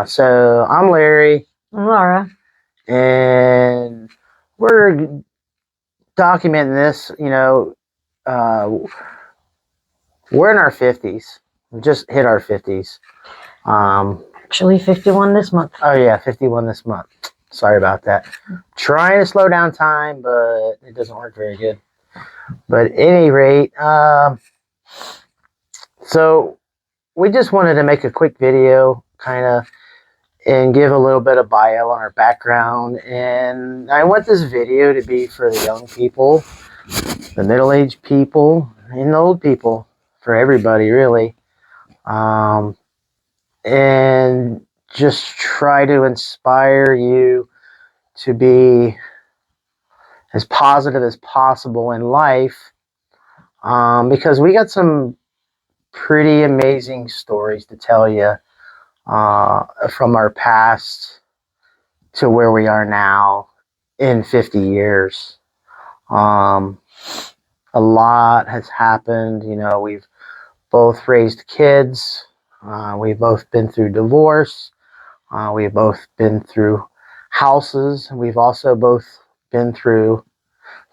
So I'm Larry, I'm Laura. and we're documenting this. We're in our 50s. We just hit our 50s. Actually, 51 this month. Oh yeah, 51 this month. Sorry about that. Trying to slow down time, but it doesn't work very good. But at any rate, so we just wanted to make a quick video, kind of, and give a little bit of bio on our background. And I want this video to be for the young people, the middle-aged people, and the old people, for everybody really, and just try to inspire you to be as positive as possible in life, because we got some pretty amazing stories to tell you from our past to where we are now in 50 years. A lot has happened. We've both raised kids. We've both been through divorce. We've both been through houses. We've also both been through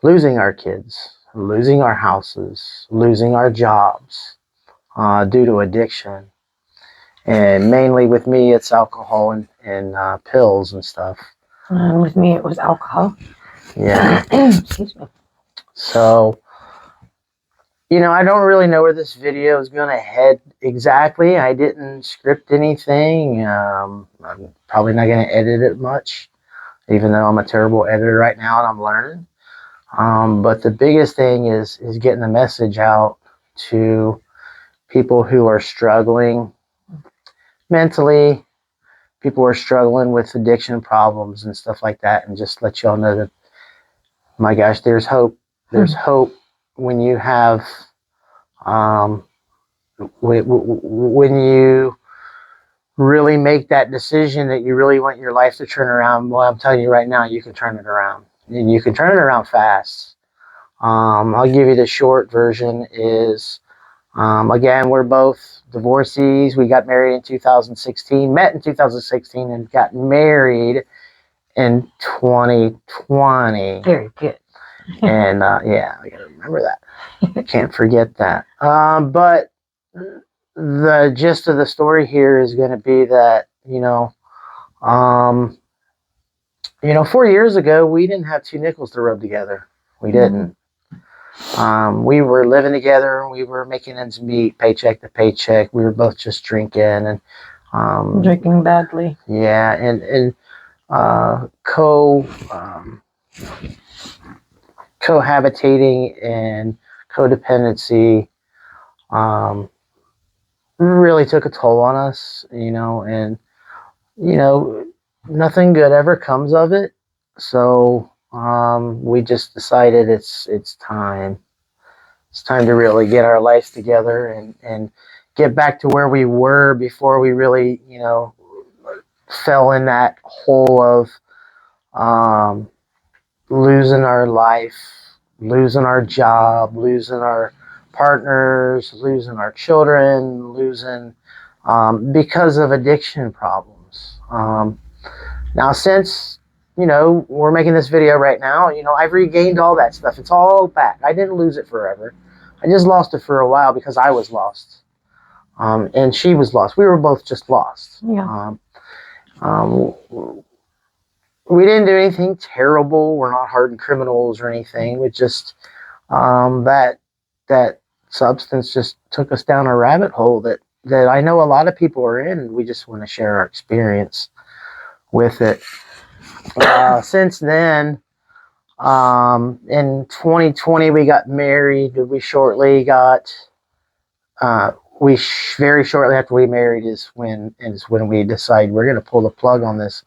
losing our kids, losing our houses, losing our jobs due to addiction. And mainly with me, it's alcohol and pills and stuff. And with me, it was alcohol. Yeah. Excuse me. So, I don't really know where this video is going to head exactly. I didn't script anything. I'm probably not going to edit it much, even though I'm a terrible editor right now and I'm learning. But the biggest thing is getting the message out to people who are struggling mentally, people who are struggling with addiction problems and stuff like that, and just let y'all know that, my gosh, there's hope. There's hope when you have, when you really make that decision that you really want your life to turn around. Well, I'm telling you right now, you can turn it around, and you can turn it around fast. I'll give you the short version is, again, we're both divorcees. We got married in 2016, met in 2016, and got married in 2020. Very good. And yeah, I gotta remember that. Can't forget that. But the gist of the story here is going to be that, 4 years ago, we didn't have two nickels to rub together. We didn't. We were living together. We were making ends meet, paycheck to paycheck. We were both just drinking and drinking badly. Yeah, and cohabitating and codependency really took a toll on us, and nothing good ever comes of it. So we just decided it's time. It's time to really get our lives together and get back to where we were before we really, fell in that hole of losing our life, losing our job, losing our partners, losing our children, losing because of addiction problems. Now, since we're making this video right now, I've regained all that stuff. It's all back. I didn't lose it forever. I just lost it for a while because I was lost, and she was lost. We were both just lost. Yeah. We didn't do anything terrible. We're not hardened criminals or anything. We just that substance just took us down a rabbit hole that I know a lot of people are in. We just want to share our experience with it. Since then, in 2020, we got married. We shortly got. Very shortly after we married is when we decide we're going to pull the plug on this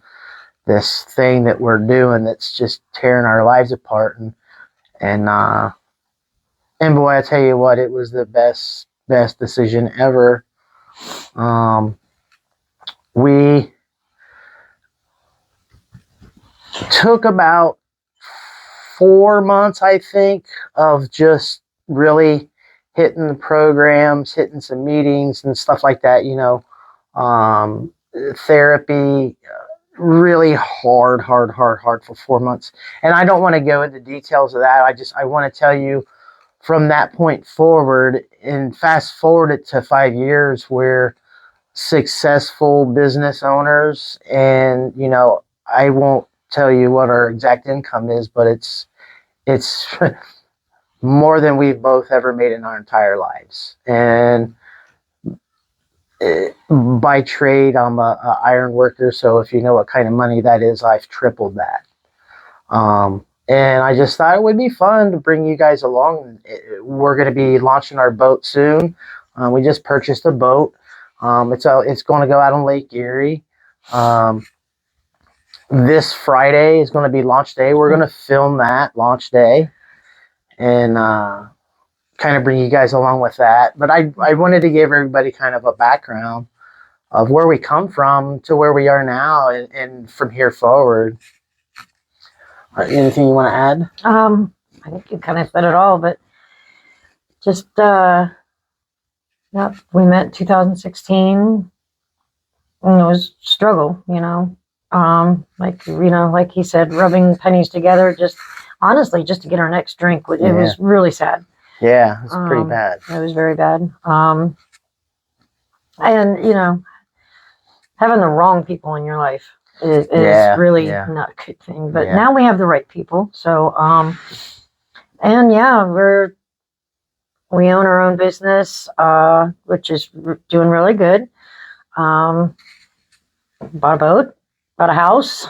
thing that we're doing that's just tearing our lives apart, and boy, I tell you what, it was the best decision ever. We took about 4 months, I think, of just really hitting the programs, hitting some meetings and stuff like that, therapy, really hard for 4 months. And I don't want to go into details of that. I want to tell you from that point forward and fast forward it to 5 years where successful business owners, and I won't tell you what our exact income is, but it's more than we've both ever made in our entire lives. And by trade, I'm a iron worker, so if you know what kind of money that is, I've tripled that. And I just thought it would be fun to bring you guys along. We're going to be launching our boat soon. We just purchased a boat. It's going to go out on Lake Erie. This Friday is going to be launch day. We're going to film that launch day and kind of bring you guys along with that. But I wanted to give everybody kind of a background of where we come from to where we are now and from here forward. Anything you want to add? I think you kind of said it all, but just, we met in 2016, and it was a struggle, like he said, rubbing pennies together, just honestly, just to get our next drink. It was really sad. Yeah, it's pretty bad. It was very bad. And, having the wrong people in your life is really not a good thing. But now we have the right people. So, and we own our own business, which is doing really good. Bought a boat, bought a house.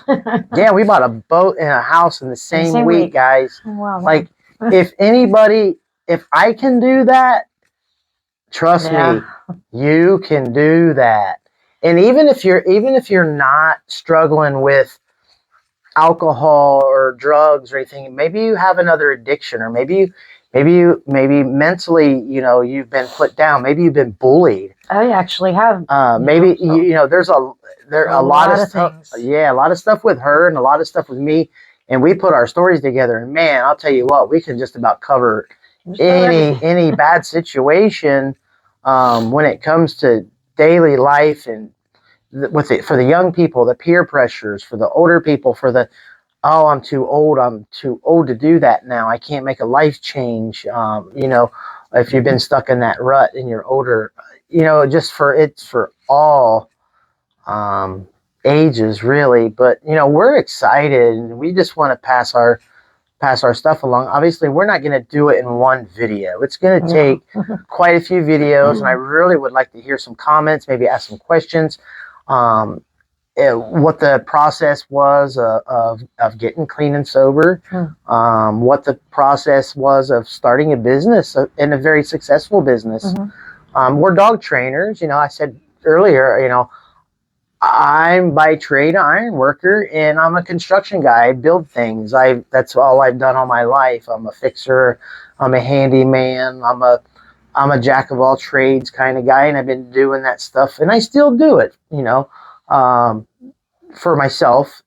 Yeah, we bought a boat and a house in the same week, guys. Oh, wow. Like, if I can do that, trust me, you can do that. And even if you're not struggling with alcohol or drugs or anything, maybe you have another addiction, or maybe mentally, you've been put down. Maybe you've been bullied. I actually have. Maybe there's a lot of stuff. Things. Yeah, a lot of stuff with her and a lot of stuff with me, and we put our stories together. And man, I'll tell you what, we can just about cover any bad situation when it comes to daily life and for the young people, the peer pressures, for the older people, for the I'm too old to do that now, I can't make a life change. If you've been stuck in that rut and you're older, it's for all ages really. But we're excited and we just want to pass our stuff along. Obviously, we're not going to do it in one video. It's going to take quite a few videos, and I really would like to hear some comments, maybe ask some questions. What the process was of getting clean and sober, what the process was of starting a business and a very successful business. We're dog trainers. I said earlier, I'm by trade an iron worker, and I'm a construction guy. I build things. That's all I've done all my life. I'm a fixer. I'm a handyman. I'm a jack of all trades kind of guy, and I've been doing that stuff, and I still do it. For myself,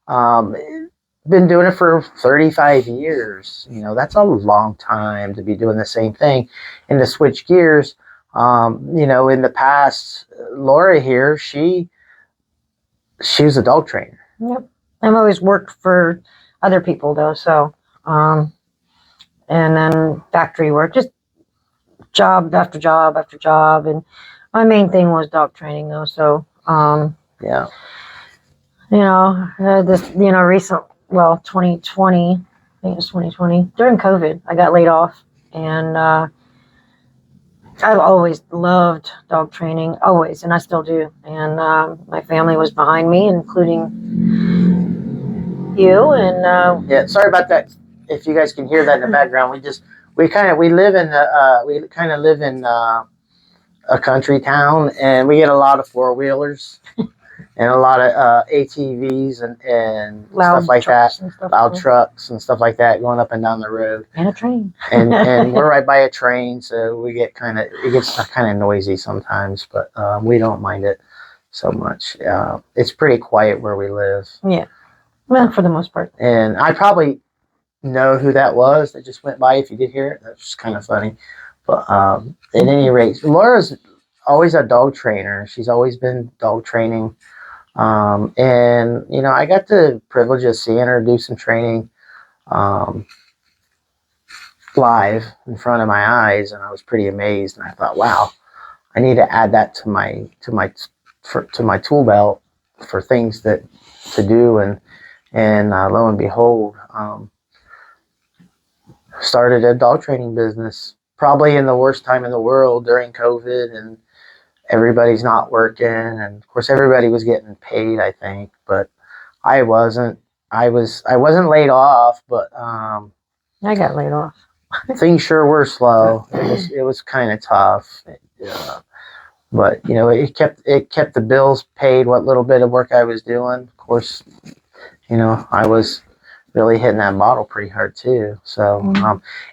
been doing it for 35 years. That's a long time to be doing the same thing. And to switch gears, in the past, Laura here, she was a dog trainer. Yep. I've always worked for other people though. So, and then factory work, just job after job after job. And my main thing was dog training though. So, yeah. Recent, 2020, I think it was 2020, during COVID, I got laid off, and I've always loved dog training, always, and I still do. And my family was behind me, including you. And sorry about that. If you guys can hear that in the background, we kind of live in a country town, and we get a lot of 4-wheelers. And a lot of ATVs and stuff like that, loud trucks and stuff like that going up and down the road. And a train. and we're right by a train, so it gets kind of noisy sometimes, but we don't mind it so much. It's pretty quiet where we live. Yeah, well, for the most part. And I probably know who that was that just went by. If you did hear it, that's just kind of funny. But at any rate, Laura's always a dog trainer. She's always been dog training. And, you know, I got the privilege of seeing her do some training um, live in front of my eyes, and I was pretty amazed. And I thought, wow, I need to add that to my tool belt for things that to do. And lo and behold, started a dog training business, probably in the worst time in the world during COVID, and everybody's not working, and of course everybody was getting paid, I think, but I wasn't. I wasn't laid off, but I got laid off. things sure were slow. It was kind of tough. But you know, it kept the bills paid. What little bit of work I was doing, of course, you know, I was really hitting that bottle pretty hard too. So,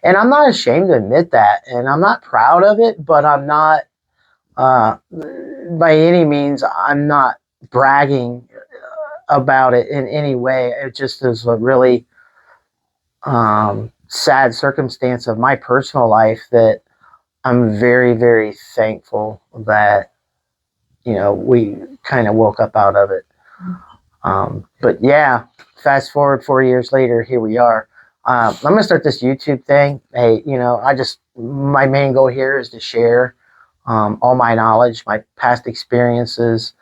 and I'm not ashamed to admit that, and I'm not proud of it, but I'm not by any means. I'm not bragging about it in any way. It just is a really sad circumstance of my personal life that I'm very, very thankful that, you know, we kind of woke up out of it. But yeah, fast forward 4 years later, here we are. I'm going to start this YouTube thing. Hey, you know, my main goal here is to share all my knowledge, my past experiences,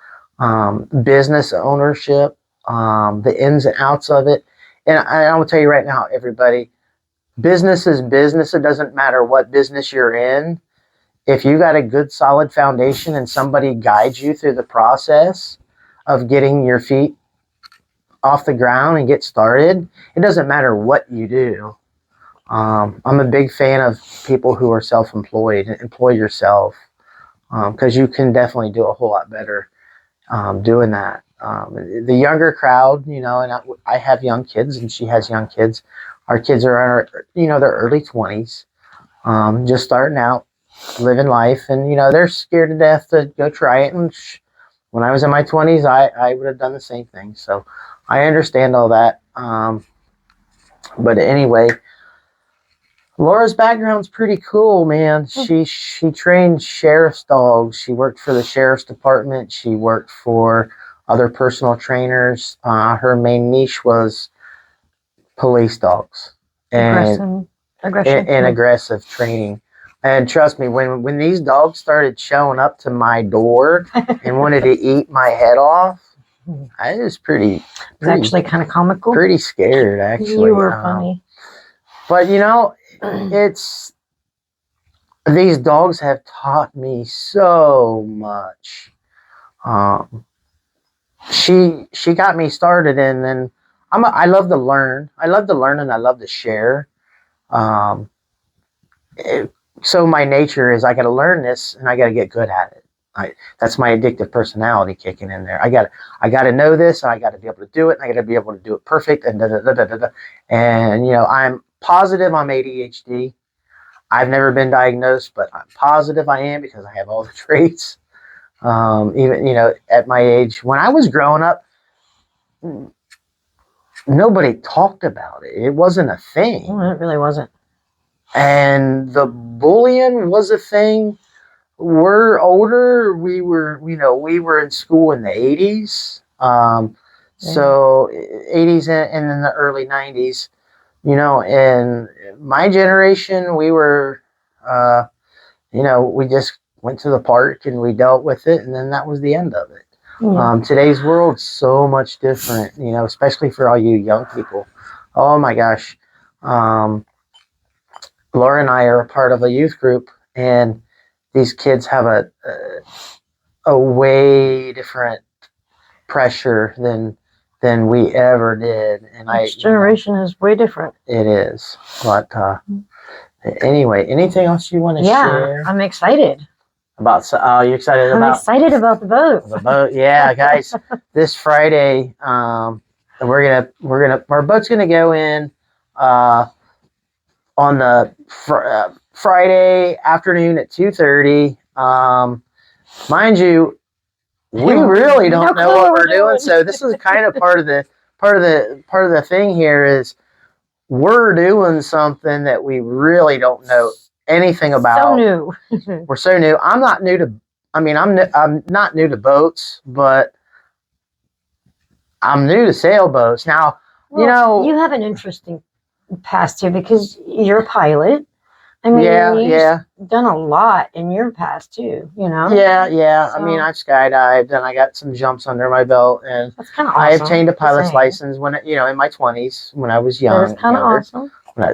business ownership, the ins and outs of it. And I will tell you right now, everybody, business is business. It doesn't matter what business you're in. If you got a good solid foundation and somebody guides you through the process of getting your feet off the ground and get started, it doesn't matter what you do. I'm a big fan of people who are self-employed. Employ yourself, because you can definitely do a whole lot better doing that. The younger crowd, you know, and I have young kids and she has young kids. Our kids are, you know, their early 20s, just starting out, living life, and you know, they're scared to death to go try it. And when I was in my 20s, I would have done the same thing. So I understand all that. But anyway, Laura's background's pretty cool, man. She trained sheriff's dogs. She worked for the sheriff's department. She worked for other personal trainers. Her main niche was police dogs and aggressive training. And trust me, when these dogs started showing up to my door and wanted to eat my head off, I was pretty It's actually kind of comical. pretty scared, actually. You were funny. But you know, these dogs have taught me so much. She got me started, and then I love to learn. I love to learn, and I love to share. So my nature is I got to learn this, and I got to get good at it. That's my addictive personality kicking in there. I got to know this, and I got to be able to do it, and I got to be able to do it perfect, and And you know, I'm positive I'm ADHD. I've never been diagnosed, but I'm positive I am because I have all the traits. Even, you know, at my age, when I was growing up, nobody talked about it. It wasn't a thing. Well, it really wasn't. And the bullying was a thing. We're older. We were in school in the 80s. So 80s and in the early 90s, you know, and my generation, we were, you know, we just went to the park and we dealt with it, and then that was the end of it. Yeah. Today's world's so much different, you know, especially for all you young people. Oh my gosh. Laura and I are a part of a youth group, and these kids have a way different pressure than we ever did. And each generation is way different. It is. But anyway, anything else you want to share? Yeah, I'm excited. About you excited about? I'm excited about the boat. The boat, yeah, guys. This Friday, our boat's gonna go in on the Friday afternoon at 2:30. Mind you, we really don't know what we're doing. So this is kind of part of the thing here is we're doing something that we really don't know anything about. So new. We're so new. I'm not new to I mean, I'm not new to boats, but I'm new to sailboats. Now, you know, you have an interesting past here because you're a pilot. I mean, yeah, you've yeah, done a lot in your past too, you know? yeah, yeah. I mean, So- I've skydived and I got some jumps under my belt, and That's kind of I awesome. obtained a Just pilot's saying. license when in my 20s when I was That is young, kind of younger. awesome. When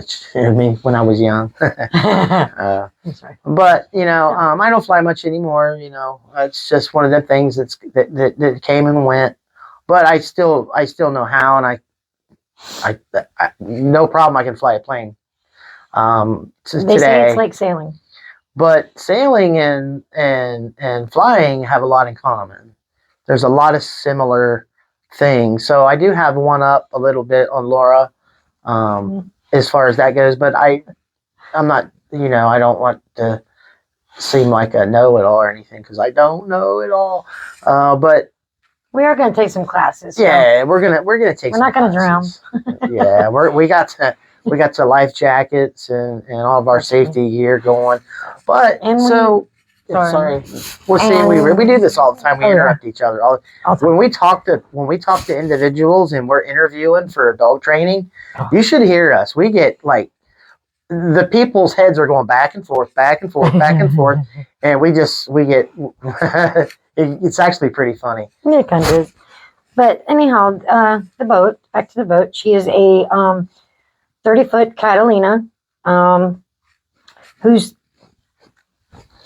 I was young. I'm sorry. But I don't fly much anymore. It's just one of the things that came and went. But I still know how, and I no problem. I can fly a plane. They say Today, it's like sailing. but sailing and flying have a lot in common. There's a lot of similar things. So I do have one up a little bit on Laura, as far as that goes. But I'm not. I don't want to seem like a know-it-all or anything because I don't know it all. But We are going to take some classes. So yeah, we're gonna take. we're not going to drown. Yeah, we got the life jackets and all of our That's safety gear going. But And sorry, we're seeing we do this all the time. We interrupt each other all. When we talk to individuals and we're interviewing for dog training, you should hear us. We get like the people's heads are going back and forth, back and forth, back and forth, and we get it's actually pretty funny. It kind of is. But anyhow, the boat, back to the boat. She is a 30-foot Catalina, whose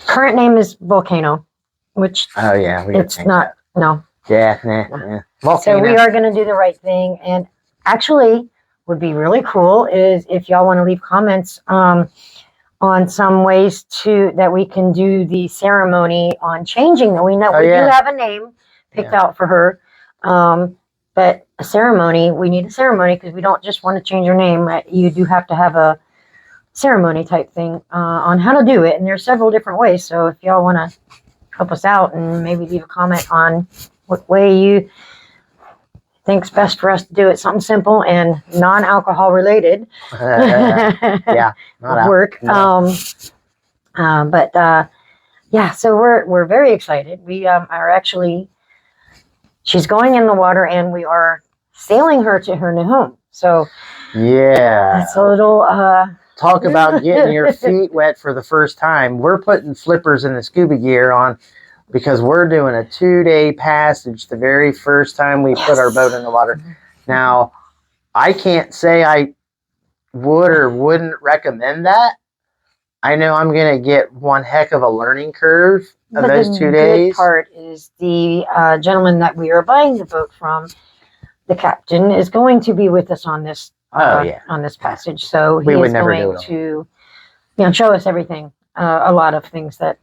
current name is Volcano, which Oh yeah, we it's not. No. Yeah, nah. Volcano. So we are going to do the right thing. And actually, would be really cool is if y'all want to leave comments on some ways that we can do the ceremony on changing that. We know we do have a name picked out for her. But a ceremony, we need a ceremony because we don't just want to change her name. You do have to have a ceremony type thing on how to do it. And there's several different ways. So if y'all want to help us out and maybe leave a comment on what way you think's best for us to do it, something simple and non-alcohol related. Yeah, not work. No. Yeah, so we're very excited. We are actually, she's going in the water and we are sailing her to her new home. So yeah, it's a little talk about getting your feet wet for the first time. We're putting flippers in the scuba gear on because we're doing a 2-day passage the very first time we put our boat in the water. Now, I can't say I would or wouldn't recommend that. I know I'm going to get one heck of a learning curve of those 2 days. The good part is the gentleman that we are buying the boat from, the captain, is going to be with us on this on this passage. So he is going to show us everything, a lot of things that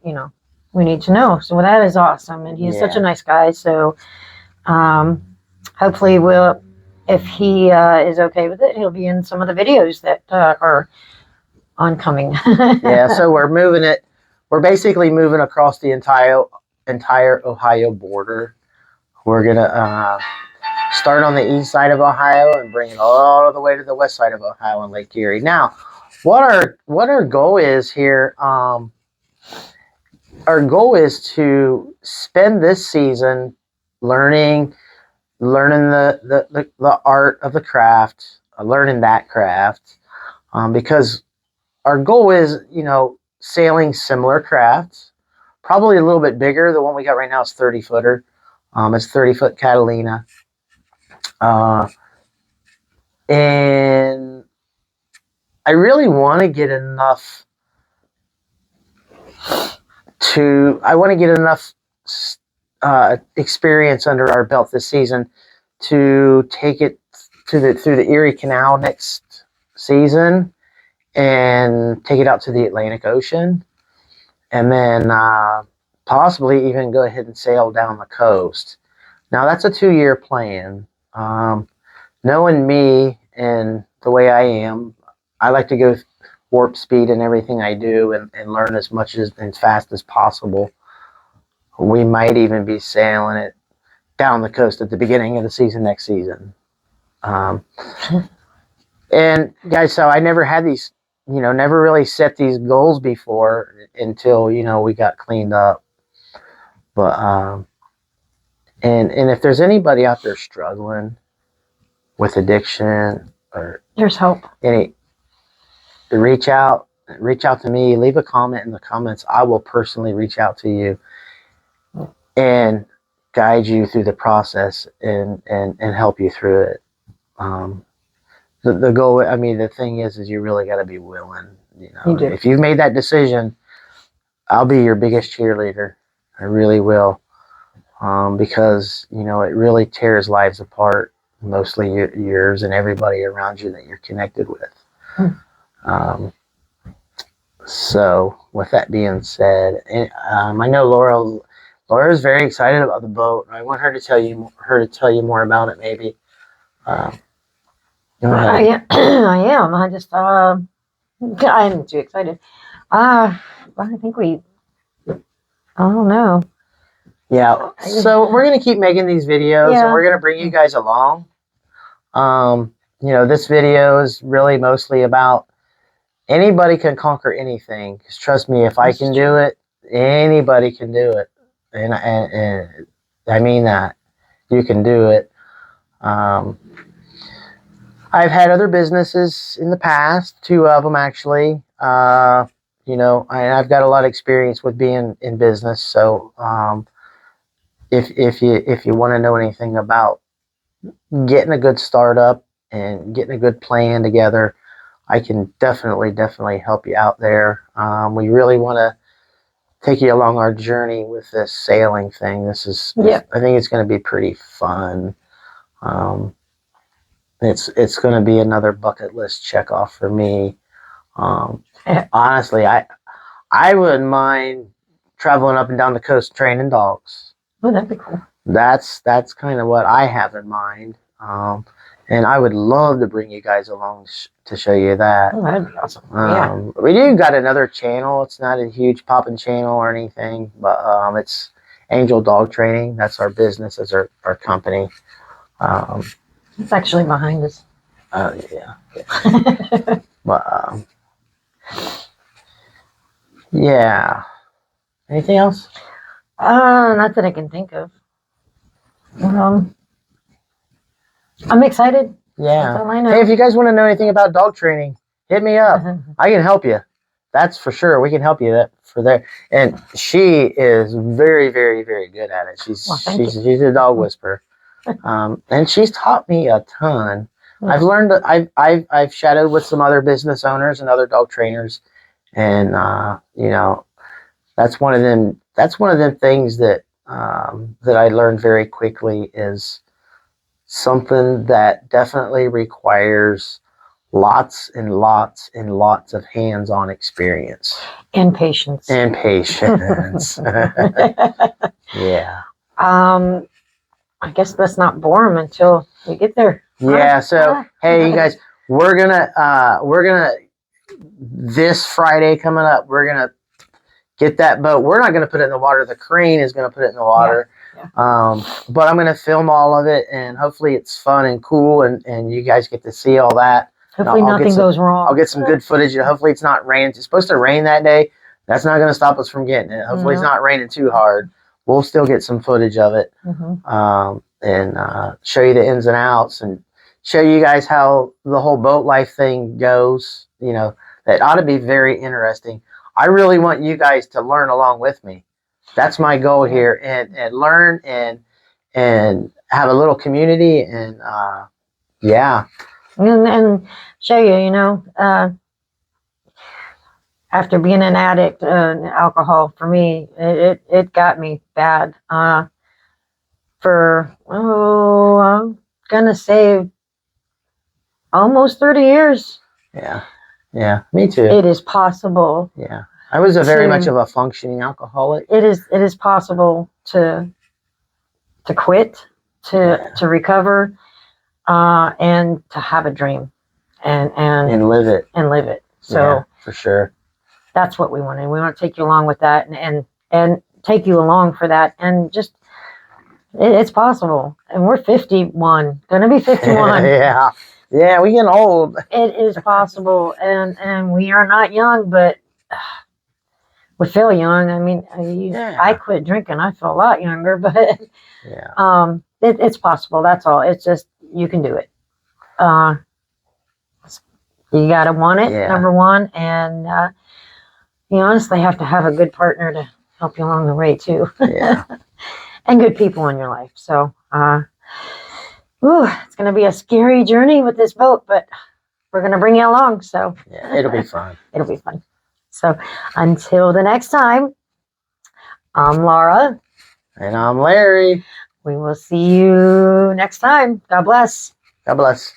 we need to know. So that is awesome, and he's such a nice guy. So hopefully if he is okay with it, he'll be in some of the videos that are oncoming. Yeah, so we're basically moving across the entire Ohio border. We're gonna start on the east side of Ohio and bring it all the way to the west side of Ohio and Lake Erie. Now, what our goal is here, our goal is to spend this season learning the art of the craft, learning that craft, because our goal is, sailing similar crafts, probably a little bit bigger. The one we got right now is 30-footer. It's 30-foot Catalina. And I really want to get enough experience under our belt this season to take it through the Erie Canal next season and take it out to the Atlantic Ocean, and then possibly even go ahead and sail down the coast. Now that's a 2-year plan. Knowing me and the way I am, I like to go warp speed in everything I do and learn as much as fast as possible. We might even be sailing it down the coast at the beginning of the season next season. And guys, so I never had these, never really set these goals before until, we got cleaned up. But and if there's anybody out there struggling with addiction or There's hope. any, reach out to me, leave a comment in the comments. I will personally reach out to you and guide you through the process and help you through it. The goal, I mean, the thing is you really got to be willing. You know, You do. if you've made that decision, I'll be your biggest cheerleader. I really will, because you know it really tears lives apart, mostly yours and everybody around you that you're connected with. Um, so, with that being said, I know Laura is very excited about the boat. I want her to tell you more about it, maybe. Um, go ahead. I am. I'm too excited. I think I don't know. Yeah. So we're gonna keep making these videos, Yeah. and we're gonna bring you guys along. You know, this video is really mostly about anybody can conquer anything. 'Cause trust me, if I can do it, anybody can do it, and I mean that you can do it. I've had other businesses in the past, 2 of them actually. You know, I've got a lot of experience with being in business, so if you want to know anything about getting a good startup and getting a good plan together, I can definitely help you out there. We really want to take you along our journey with this sailing thing. I think it's going to be pretty fun. It's going to be another bucket list check off for me. Honestly, I wouldn't mind traveling up and down the coast training dogs. Oh, that'd be cool. That's kind of what I have in mind. And I would love to bring you guys along to show you that. Oh, that'd be awesome. Yeah. We do got another channel. It's not a huge popping channel or anything, but it's Angel Dog Training. That's our business, that's our company. It's actually behind us. Yeah. But yeah. Anything else? Not that I can think of. I'm excited. Yeah. That's all I know. Hey, if you guys want to know anything about dog training, hit me up. I can help you. That's for sure. We can help you for there. And she is very, very, very good at it. She's a dog whisperer. And she's taught me a ton. Yeah. I've learned. I've shadowed with some other business owners and other dog trainers, and you know, that's one of them. That's one of them things that that I learned very quickly is something that definitely requires lots and lots and lots of hands-on experience And patience. and patience. Yeah. I guess let's not bore them until we get there. Yeah. So hey, you guys, we're gonna this Friday coming up. We're gonna get that boat. We're not gonna put it in the water. The crane is gonna put it in the water. Yeah. But I'm gonna film all of it, and hopefully it's fun and cool, and you guys get to see all that. Hopefully nothing goes wrong. I'll get some good footage. Hopefully it's not raining. It's supposed to rain that day. That's not gonna stop us from getting it. Hopefully it's not raining too hard. We'll still get some footage of it, and show you the ins and outs, and show you guys how the whole boat life thing goes. You know, that ought to be very interesting. I really want you guys to learn along with me. That's my goal here, and learn and have a little community, and yeah. And show you, you know, after being an addict, alcohol for me, it got me bad. I'm gonna say almost 30 years. Yeah, me too. It is possible. Yeah, I was very much of a functioning alcoholic. It is possible to quit, to recover, and to have a dream, and live it. So yeah, for sure. That's what we want, and we want to take you along with that, and take you along for that, and just it's possible. And we're 51, gonna be 51. Yeah, we getting old. It is possible, and we are not young, but we feel young. I mean, Yeah. I quit drinking. I feel a lot younger, but Yeah. it's possible. That's all. It's just you can do it. You gotta want it, Yeah. number one, and you honestly have to have a good partner to help you along the way too, Yeah. and good people in your life. So, it's gonna be a scary journey with this boat, but we're gonna bring you along. So Yeah. It'll be fun. it'll be fun. So until the next time, I'm Laura. And I'm Larry. We will see you next time. God bless. God bless.